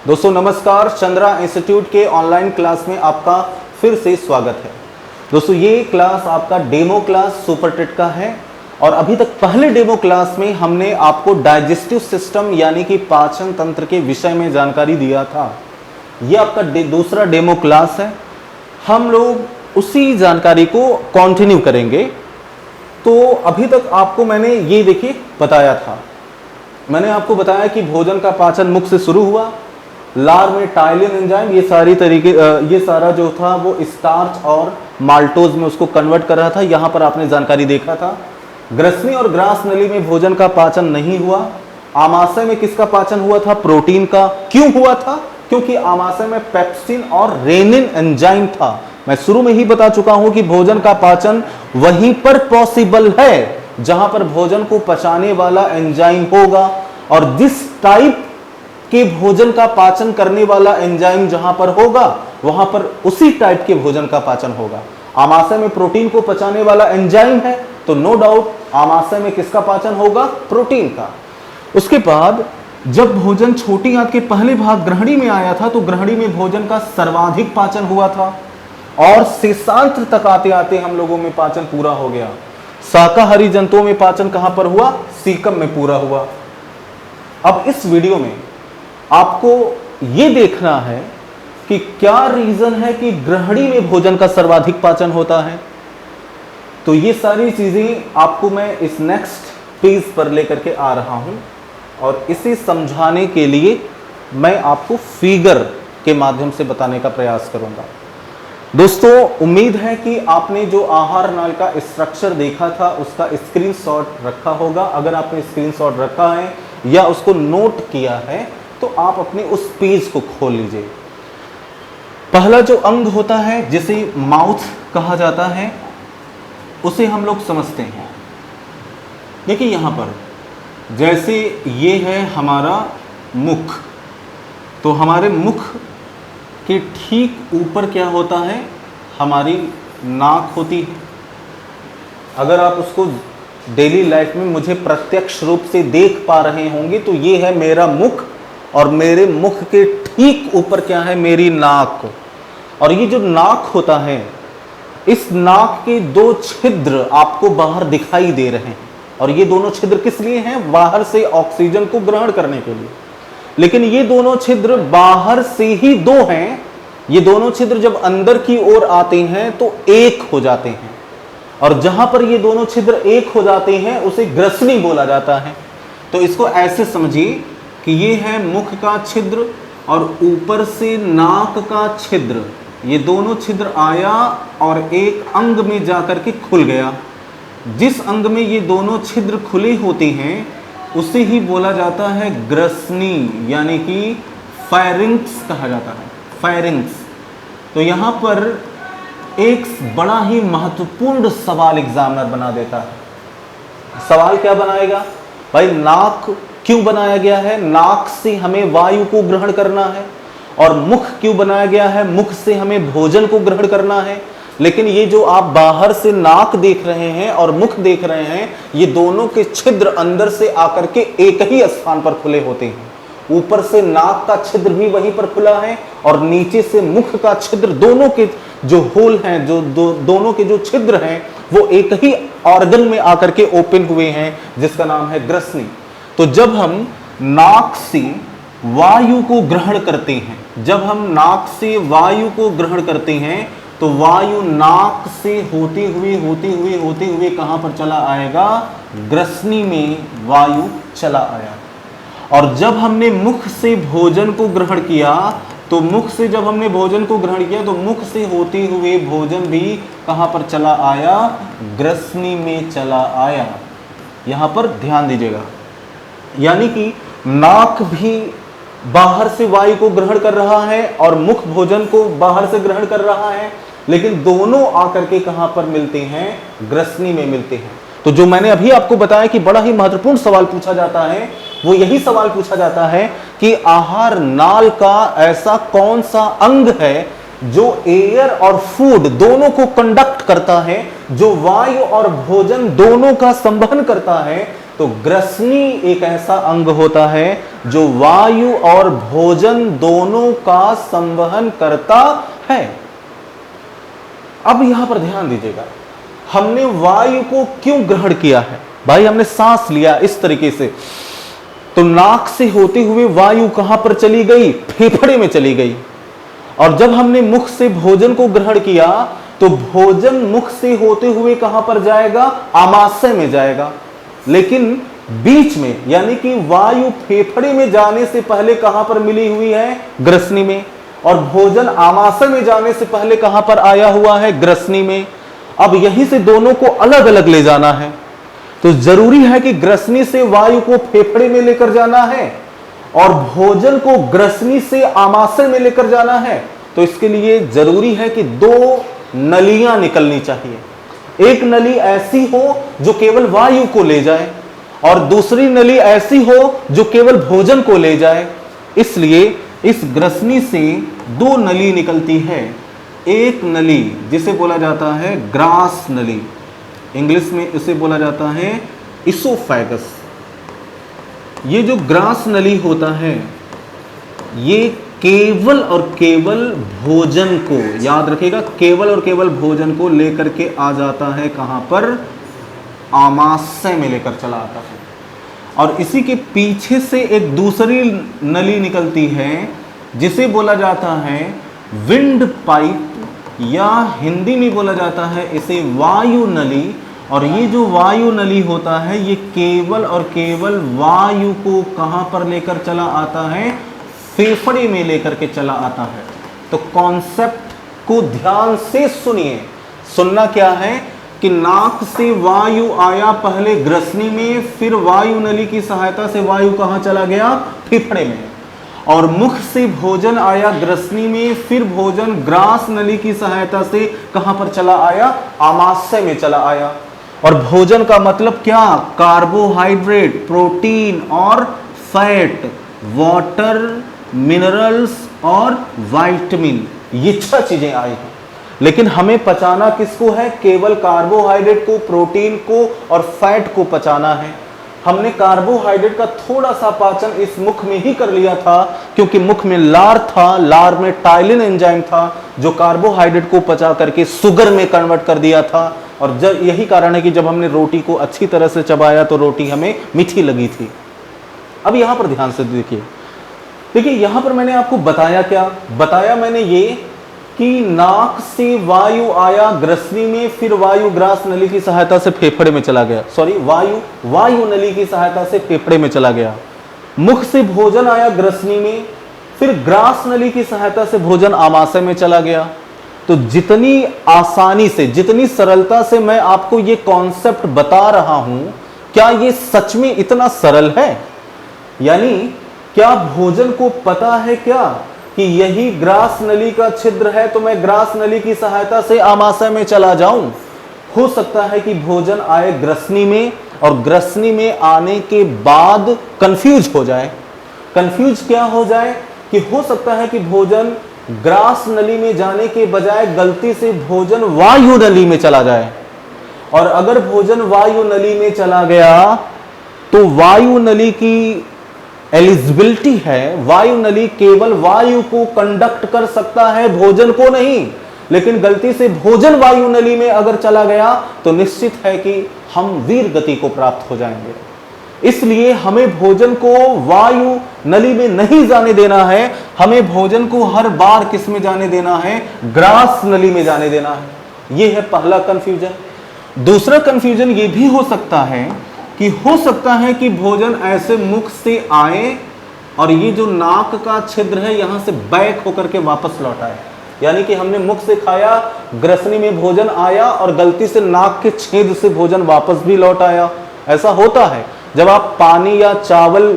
दोस्तों नमस्कार, चंद्रा इंस्टीट्यूट के ऑनलाइन क्लास में आपका फिर से स्वागत है। दोस्तों ये क्लास आपका डेमो क्लास सुपरटेट का है और अभी तक पहले डेमो क्लास में हमने आपको डाइजेस्टिव सिस्टम यानी कि पाचन तंत्र के विषय में जानकारी दिया था। ये आपका दूसरा डेमो क्लास है। हम लोग उसी जानकारी को कंटिन्यू करेंगे। तो अभी तक आपको मैंने ये देखिए बताया था, मैंने आपको बताया कि भोजन का पाचन मुख से शुरू हुआ, लार में टाइलिन एंजाइम ये सारा जो था वो स्टार्च और माल्टोज में उसको कन्वर्ट कर रहा था। यहां पर आपने जानकारी देखा था। ग्रसनी और ग्रास नली में भोजन का पाचन नहीं हुआ। आमाशय में किसका पाचन हुआ था? प्रोटीन का। क्यों हुआ था? क्योंकि आमाशय में पेप्सिन और रेनिन एंजाइम था। मैं शुरू में ही बता चुका हूं कि भोजन का पाचन वहीं पर पॉसिबल है जहां पर भोजन को पचाने वाला एंजाइम होगा, और जिस टाइप के भोजन का पाचन करने वाला एंजाइम जहां पर होगा वहां पर उसी टाइप के भोजन का पाचन होगा। आमाशय में प्रोटीन को पचाने वाला एंजाइम है तो नो डाउट आमाशय में किसका पाचन होगा? प्रोटीन का। उसके बाद जब भोजन छोटी आंत के पहले भाग ग्रहणी में आया था तो ग्रहणी में भोजन का सर्वाधिक पाचन हुआ था, और शेषांत्र तक आते आते हम लोगों में पाचन पूरा हो गया। शाकाहारी जंतुओं में पाचन कहां पर हुआ? सीकम में पूरा हुआ। अब इस वीडियो में आपको यह देखना है कि क्या रीजन है कि ग्रहणी में भोजन का सर्वाधिक पाचन होता है। तो ये सारी चीजें आपको मैं इस नेक्स्ट पेज पर लेकर के आ रहा हूं, और इसे समझाने के लिए मैं आपको फिगर के माध्यम से बताने का प्रयास करूंगा। दोस्तों उम्मीद है कि आपने जो आहार नाल का स्ट्रक्चर देखा था उसका स्क्रीनशॉट रखा होगा। अगर आपने स्क्रीनशॉट रखा है या उसको नोट किया है तो आप अपने उस पेज को खोल लीजिए। पहला जो अंग होता है जिसे माउथ कहा जाता है उसे हम लोग समझते हैं। देखिए यहां पर जैसे ये है हमारा मुख, तो हमारे मुख के ठीक ऊपर क्या होता है? हमारी नाक होती है। अगर आप उसको डेली लाइफ में मुझे प्रत्यक्ष रूप से देख पा रहे होंगे तो ये है मेरा मुख, और मेरे मुख के ठीक ऊपर क्या है? मेरी नाक। और ये जो नाक होता है, इस नाक के दो छिद्र आपको बाहर दिखाई दे रहे हैं, और ये दोनों छिद्र किस लिए हैं? बाहर से ऑक्सीजन को ग्रहण करने के लिए। लेकिन ये दोनों छिद्र बाहर से ही दो हैं, ये दोनों छिद्र जब अंदर की ओर आते हैं तो एक हो जाते हैं, और जहां पर ये दोनों छिद्र एक हो जाते हैं उसे ग्रसनी बोला जाता है। तो इसको ऐसे समझिए कि ये है मुख का छिद्र और ऊपर से नाक का छिद्र, ये दोनों छिद्र आया और एक अंग में जाकर के खुल गया। जिस अंग में ये दोनों छिद्र खुले होते हैं उसे ही बोला जाता है ग्रसनी, यानी कि फायरिंग्स कहा जाता है। फायरिंग्स। तो यहां पर एक बड़ा ही महत्वपूर्ण सवाल एग्जामिनर बना देता है। सवाल क्या बनाएगा भाई? नाक क्यों बनाया गया है? नाक से हमें वायु को ग्रहण करना है। और मुख क्यों बनाया गया है? मुख से हमें भोजन को ग्रहण करना है। लेकिन ये जो आप बाहर से नाक देख रहे हैं और मुख देख रहे हैं, ये दोनों के छिद्र अंदर से आकर के एक ही स्थान पर खुले होते हैं। ऊपर से नाक का छिद्र भी वहीं पर खुला है और नीचे से मुख का छिद्र, दोनों के जो होल हैं, जो दोनों के जो छिद्र हैं वो एक ही ऑर्गन में आकर के ओपन हुए हैं जिसका नाम है ग्रसनी। तो जब हम नाक से वायु को ग्रहण करते हैं, जब हम नाक से वायु को ग्रहण करते हैं तो वायु नाक से होते हुए कहां पर चला आएगा? ग्रसनी में वायु चला आया। और जब हमने मुख से भोजन को ग्रहण किया तो मुख से जब हमने भोजन को ग्रहण किया तो मुख से होते हुए भोजन भी कहां पर चला आया? ग्रसनी में चला आया। यहां पर ध्यान दीजिएगा, यानी कि नाक भी बाहर से वायु को ग्रहण कर रहा है और मुख भोजन को बाहर से ग्रहण कर रहा है, लेकिन दोनों आकर के कहां पर मिलते हैं? ग्रसनी में मिलते हैं। तो जो मैंने अभी आपको बताया कि बड़ा ही महत्वपूर्ण सवाल पूछा जाता है, वो यही सवाल पूछा जाता है कि आहार नाल का ऐसा कौन सा अंग है जो एयर और फूड दोनों को कंडक्ट करता है, जो वायु और भोजन दोनों का संवहन करता है, तो ग्रसनी एक ऐसा अंग होता है जो वायु और भोजन दोनों का संवहन करता है। अब यहां पर ध्यान दीजिएगा, हमने वायु को क्यों ग्रहण किया है? भाई हमने सांस लिया इस तरीके से, तो नाक से होते हुए वायु कहां पर चली गई? फेफड़े में चली गई। और जब हमने मुख से भोजन को ग्रहण किया तो भोजन मुख से होते हुए कहां पर जाएगा? आमाशय में जाएगा। लेकिन बीच में, यानी कि वायु फेफड़े में जाने से पहले कहां पर मिली हुई है? ग्रसनी में। और भोजन आमाशय में जाने से पहले कहां पर आया हुआ है? ग्रसनी में। अब यहीं से दोनों को अलग अलग ले जाना है, तो जरूरी है कि ग्रसनी से वायु को फेफड़े में लेकर जाना है और भोजन को ग्रसनी से आमाशय में लेकर जाना है। तो इसके लिए जरूरी है कि दो नलियां निकलनी चाहिए। एक नली ऐसी हो जो केवल वायु को ले जाए और दूसरी नली ऐसी हो जो केवल भोजन को ले जाए। इसलिए इस ग्रसनी से दो नली निकलती है। एक नली जिसे बोला जाता है ग्रास नली, इंग्लिश में इसे बोला जाता है इसोफेगस। ये जो ग्रास नली होता है ये केवल और केवल भोजन को, याद रखिएगा, केवल और केवल भोजन को लेकर के आ जाता है। कहां पर? आमाशय में लेकर चला आता है। और इसी के पीछे से एक दूसरी नली निकलती है जिसे बोला जाता है विंड पाइप, या हिंदी में बोला जाता है इसे वायु नली। और ये जो वायु नली होता है ये केवल और केवल वायु को कहां पर लेकर चला आता है? फेफड़े में लेकर के चला आता है। तो कॉन्सेप्ट को ध्यान से सुनिए। सुनना क्या है कि नाक से वायु आया पहले ग्रसनी में, फिर वायु नली की सहायता से वायु कहां चला गया? फेफड़े में। और मुख से भोजन आया ग्रसनी में, फिर भोजन ग्रास नली की सहायता से कहां पर चला आया? आमाशय में चला आया। और भोजन का मतलब क्या? कार्बोहाइड्रेट, प्रोटीन और फैट, वाटर, मिनरल्स और विटामिन, ये 6 चीजें आई हैं। लेकिन हमें पचाना किसको है? केवल कार्बोहाइड्रेट को, प्रोटीन को और फैट को पचाना है। हमने कार्बोहाइड्रेट का थोड़ा सा पाचन इस मुख में ही कर लिया था, क्योंकि मुख में लार था, लार में टाइलिन एंजाइम था जो कार्बोहाइड्रेट को पचा करके शुगर में कन्वर्ट कर दिया था। और जब यही कारण है कि जब हमने रोटी को अच्छी तरह से चबाया तो रोटी हमें मीठी लगी थी। अब यहां पर ध्यान से देखिए यहां पर मैंने आपको बताया क्या? बताया मैंने ये कि नाक से वायु आया ग्रसनी में, फिर वायु ग्रास नली की सहायता से फेफड़े में चला गया, सॉरी वायु नली की सहायता से फेफड़े में चला गया। मुख से भोजन आया ग्रसनी में, फिर ग्रास नली की सहायता से भोजन आमाशय में चला गया। तो जितनी आसानी से, जितनी सरलता से मैं आपको ये कॉन्सेप्ट बता रहा हूं, क्या ये सच में इतना सरल है? यानी क्या भोजन को पता है क्या कि यही ग्रास नली का छिद्र है, तो मैं ग्रास नली की सहायता से आमाशय में चला जाऊं? हो सकता है कि भोजन आए ग्रसनी में और ग्रसनी में आने के बाद कंफ्यूज हो जाए। कंफ्यूज क्या हो जाए कि हो सकता है कि भोजन ग्रास नली में जाने के बजाय गलती से भोजन वायु नली में चला जाए। और अगर भोजन वायु नली में चला गया तो वायु नली की एलिजिबिलिटी है, वायु नली केवल वायु को कंडक्ट कर सकता है, भोजन को नहीं। लेकिन गलती से भोजन वायु नली में अगर चला गया तो निश्चित है कि हम वीर गति को प्राप्त हो जाएंगे। इसलिए हमें भोजन को वायु नली में नहीं जाने देना है, हमें भोजन को हर बार किस में जाने देना है? ग्रास नली में जाने देना है। यह है पहला कंफ्यूजन। दूसरा कंफ्यूजन यह भी हो सकता है कि हो सकता है कि भोजन ऐसे मुख से आए और ये जो नाक का छिद्र है यहां से बैक होकर के वापस लौट आए। यानी कि हमने मुख से खाया, ग्रसनी में भोजन आया और गलती से नाक के छेद से भोजन वापस भी लौट आया। ऐसा होता है जब आप पानी या चावल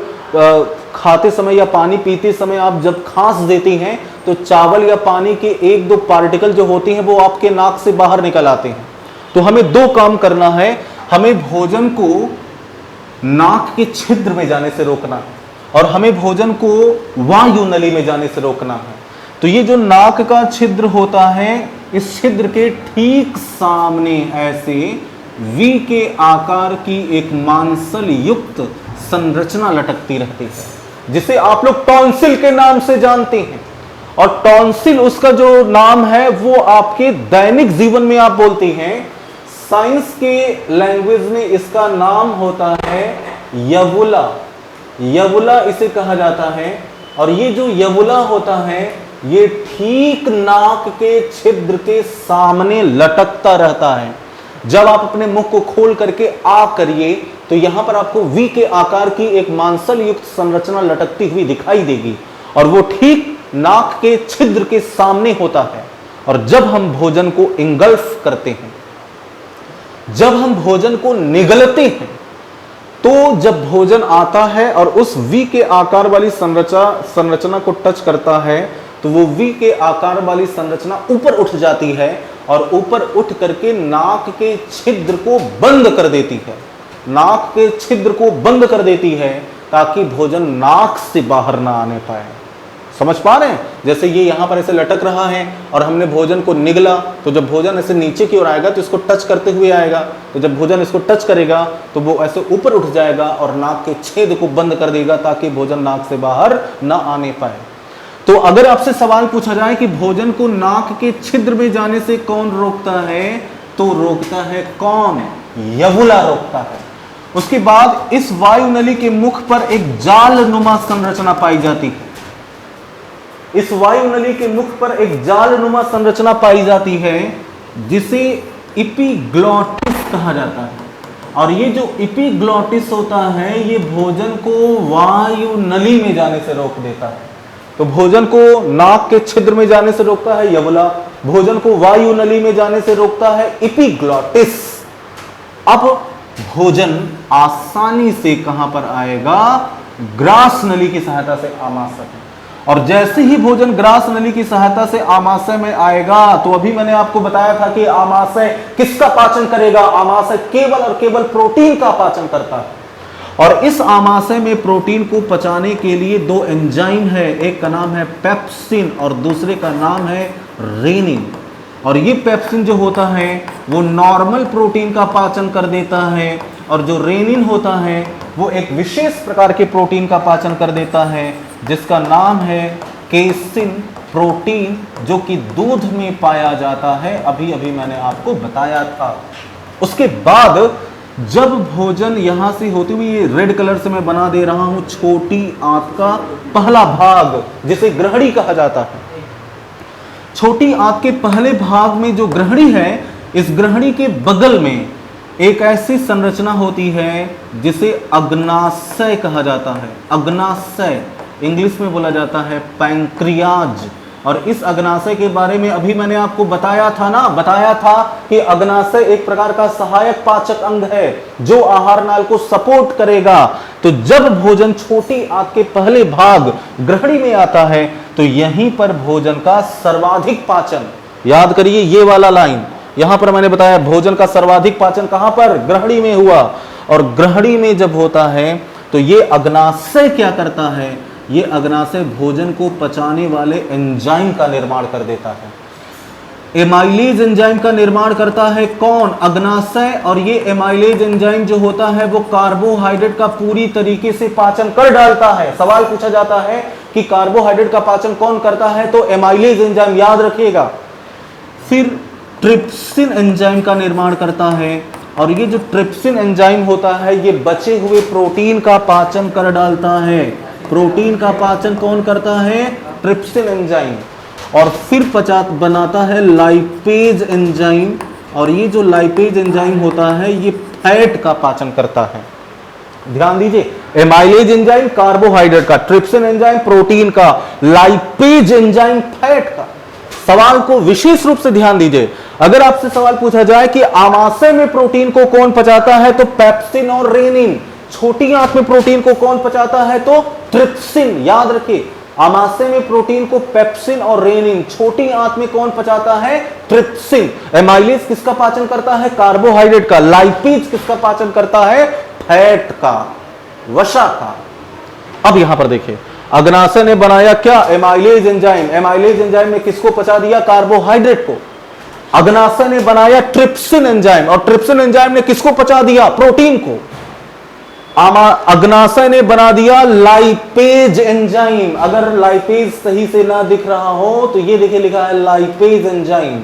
खाते समय या पानी पीते समय आप जब खांस देती हैं तो चावल या पानी के 1-2 पार्टिकल जो होती हैं वो आपके नाक से बाहर निकल आते हैं। तो हमें 2 काम करना है, हमें भोजन को नाक के छिद्र में जाने से रोकना है और हमें भोजन को वायु नली में जाने से रोकना है। तो ये जो नाक का छिद्र होता है, इस छिद्र के ठीक सामने ऐसे वी के आकार की एक मांसल युक्त संरचना लटकती रहती है, जिसे आप लोग टॉन्सिल के नाम से जानते हैं। और टॉन्सिल उसका जो नाम है वो आपके दैनिक जीवन में आप बोलते हैं। साइंस के लैंग्वेज में इसका नाम होता है यवुला। यवुला इसे कहा जाता है। और ये जो यवुला होता है ये ठीक नाक के छिद्र के सामने लटकता रहता है। जब आप अपने मुख को खोल करके आ करिए तो यहां पर आपको वी के आकार की एक मांसल युक्त संरचना लटकती हुई दिखाई देगी, और वो ठीक नाक के छिद्र के सामने होता है। और जब हम भोजन को इंगल्फ करते हैं, जब हम भोजन को निगलते हैं, तो जब भोजन आता है और उस वी के आकार वाली संरचना को टच करता है तो वो वी के आकार वाली संरचना ऊपर उठ जाती है और ऊपर उठ करके नाक के छिद्र को बंद कर देती है। नाक के छिद्र को बंद कर देती है ताकि भोजन नाक से बाहर ना आने पाए। समझ पा रहे हैं? जैसे ये यहां पर ऐसे लटक रहा है और हमने भोजन को निगला, तो जब भोजन ऐसे नीचे की ओर आएगा तो इसको टच करते हुए आएगा, तो जब भोजन इसको टच करेगा तो वो ऐसे ऊपर उठ जाएगा और नाक के छेद को बंद कर देगा ताकि भोजन नाक से बाहर ना आने पाए। तो अगर आपसे सवाल पूछा जाए कि भोजन को नाक के छिद्र में जाने से कौन रोकता है, तो रोकता है कौन? यवुला रोकता है। उसके बाद इस वायु नली के मुख पर एक जाल नुमा संरचना पाई जाती है। इस वायु नली के मुख पर एक जाल नुमा संरचना पाई जाती है जिसे इपिग्लॉटिस कहा जाता है। और ये जो इपिग्लॉटिस होता है ये भोजन को वायु नली में जाने से रोक देता है। तो भोजन को नाक के छिद्र में जाने से रोकता है यवुला, भोजन को वायु नली में जाने से रोकता है इपिग्लॉटिस। अब भोजन आसानी से कहां पर आएगा? ग्रास नली की सहायता से आमाशय में। और जैसे ही भोजन ग्रास नली की सहायता से आमाशय में आएगा, तो अभी मैंने आपको बताया था कि आमाशय किसका पाचन करेगा? आमाशय केवल और केवल प्रोटीन का पाचन करता है। और इस आमाशय में प्रोटीन को पचाने के लिए दो एंजाइम है, एक का नाम है पेप्सिन और दूसरे का नाम है रेनिन। और ये पेप्सिन जो होता है वो नॉर्मल प्रोटीन का पाचन कर देता है, और जो रेनिन होता है वो एक विशेष प्रकार के प्रोटीन का पाचन कर देता है जिसका नाम है केसिन प्रोटीन, जो कि दूध में पाया जाता है। अभी अभी मैंने आपको बताया था। उसके बाद जब भोजन यहां से होते हुए, ये रेड कलर से मैं बना दे रहा हूं छोटी आंत का पहला भाग जिसे ग्रहणी कहा जाता है। छोटी आंत के पहले भाग में जो ग्रहणी है, इस ग्रहणी के बगल में एक ऐसी संरचना होती है जिसे अग्नाशय कहा जाता है। अग्नाशय इंग्लिश में बोला जाता है पैंक्रियाज। और इस अग्नाशय के बारे में अभी मैंने आपको बताया था ना, बताया था कि अग्नाशय एक प्रकार का सहायक पाचक अंग है जो आहार नाल को सपोर्ट करेगा। तो जब भोजन छोटी आंत के पहले भाग ग्रहणी में आता है तो यहीं पर भोजन का सर्वाधिक पाचन, याद करिए ये वाला लाइन, यहां पर मैंने बताया भोजन का सर्वाधिक पाचन कहां पर? ग्रहणी में हुआ। और ग्रहणी में जब होता है तो ये अग्नाशय क्या करता है? ये अग्नाशय भोजन को पचाने वाले एंजाइम का निर्माण कर देता है। एमाइलेज एंजाइम का निर्माण करता है कौन? अग्नाशय। और ये एमाइलेज एंजाइम जो होता है वो कार्बोहाइड्रेट का पूरी तरीके से पाचन कर डालता है। सवाल पूछा जाता है कि कार्बोहाइड्रेट का पाचन कौन करता है, तो एमाइलेज एंजाइम, याद रखिएगा। फिर ट्रिप्सिन एंजाइम का निर्माण करता है, और ये जो ट्रिप्सिन एंजाइम होता है ये बचे हुए प्रोटीन का पाचन कर डालता है। प्रोटीन का पाचन कौन करता है? Trypsin enzyme. और फिर बनाता है लाइपेज एंजाइम, और ये जो लाइपेज एंजाइम होता है ये फैट का पाचन करता है। ध्यान दीजिए, एमाइलेज एंजाइम कार्बोहाइड्रेट का, ट्रिप्सिन एंजाइम प्रोटीन का, लाइपेज एंजाइम फैट का। सवाल को विशेष रूप से ध्यान दीजिए। अगर आपसे सवाल पूछा जाए कि आमाशय में प्रोटीन को कौन पचाता है, तो पेप्सिन और रेनिन। छोटी आंत में प्रोटीन को कौन पचाता है, तो ट्रिप्सिन। याद रखिए, आमाशय में प्रोटीन को पेप्सिन और रेनिन, छोटी आंत में कौन पचाता है? ट्रिप्सिन। एमाइलेज किसका पाचन करता है? कार्बोहाइड्रेट का। लाइपेज किसका पाचन करता है? फैट का, वसा का। अब यहां पर देखिए, अग्नाशय ने बनाया क्या? Amylase enzyme. एमाइलेज एंजाइम ने किसको पचा दिया? कार्बोहाइड्रेट को। अग्नाशय ने बनाया ट्रिप्सिन एंजाइम, और ट्रिप्सिन एंजाइम ने किसको पचा दिया? प्रोटीन को। अग्नाशय ने बना दिया लाइपेज एंजाइम। अगर लाइपेज सही से ना दिख रहा हो तो ये देखिए लिखा है लाइपेज एंजाइम,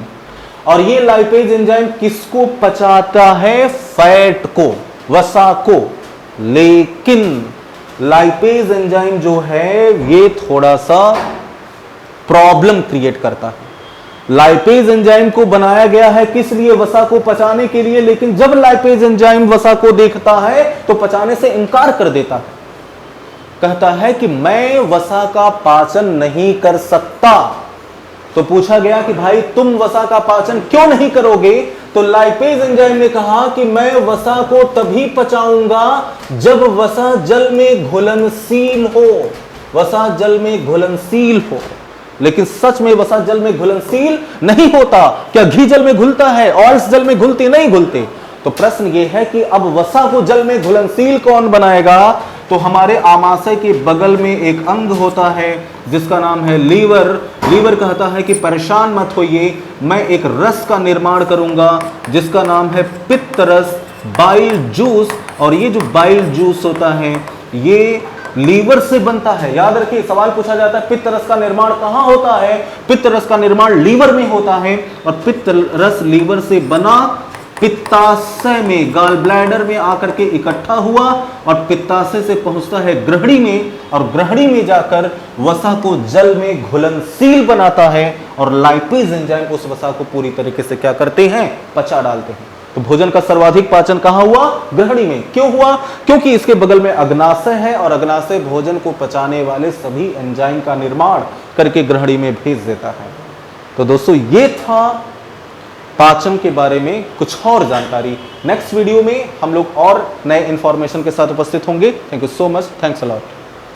और ये लाइपेज एंजाइम किसको पचाता है? फैट को, वसा को। लेकिन लाइपेज एंजाइम जो है ये थोड़ा सा प्रॉब्लम क्रिएट करता है। लाइपेज एंजाइम को बनाया गया है किस लिए? वसा को पचाने के लिए। लेकिन जब लाइपेज एंजाइम वसा को देखता है तो पचाने से इनकार कर देता है, कहता है कि मैं वसा का पाचन नहीं कर सकता। तो पूछा गया कि भाई तुम वसा का पाचन क्यों नहीं करोगे? तो लाइपेज एंजाइम ने कहा कि मैं वसा को तभी पचाऊंगा जब वसा जल में घुलनशील हो, वसा जल में घुलनशील हो। लेकिन सच में वसा जल में घुलनशील नहीं होता। क्या घी जल में घुलता है? ऑयल्स जल में घुलते नहीं घुलते? तो प्रश्न यह है कि अब वसा को जल में घुलनशील कौन बनाएगा? तो हमारे आमाशय के बगल में एक अंग होता है जिसका नाम है लीवर। लीवर कहता है कि परेशान मत होइए, मैं एक रस का निर्माण करूंगा जिसका नाम है पित्त रस, बाइल जूस। और ये जो बाइल जूस होता है ये लीवर से बनता है। याद रखिए, सवाल पूछा जाता है पित्त रस का निर्माण कहां होता है? पित्त रस का निर्माण लीवर में होता है। और पित्त रस लीवर से बना, पित्ताशय में, गाल ब्लैडर में आकर के इकट्ठा हुआ और पित्ताशय से पहुंचता है ग्रहणी में, और ग्रहणी में जाकर वसा को जल में घुलनशील बनाता है, और लाइपेज एंजाइम उस वसा को पूरी तरीके से क्या करते हैं? पचा डालते हैं। तो भोजन का सर्वाधिक पाचन कहां हुआ? ग्रहणी में। क्यों हुआ? क्योंकि इसके बगल में अग्नाशय है, और अग्नाशय भोजन को पचाने वाले सभी एंजाइम का निर्माण करके ग्रहणी में भेज देता है। तो दोस्तों ये था पाचन के बारे में कुछ और जानकारी। नेक्स्ट वीडियो में हम लोग और नए इंफॉर्मेशन के साथ उपस्थित होंगे। Thank you so much, thanks a lot.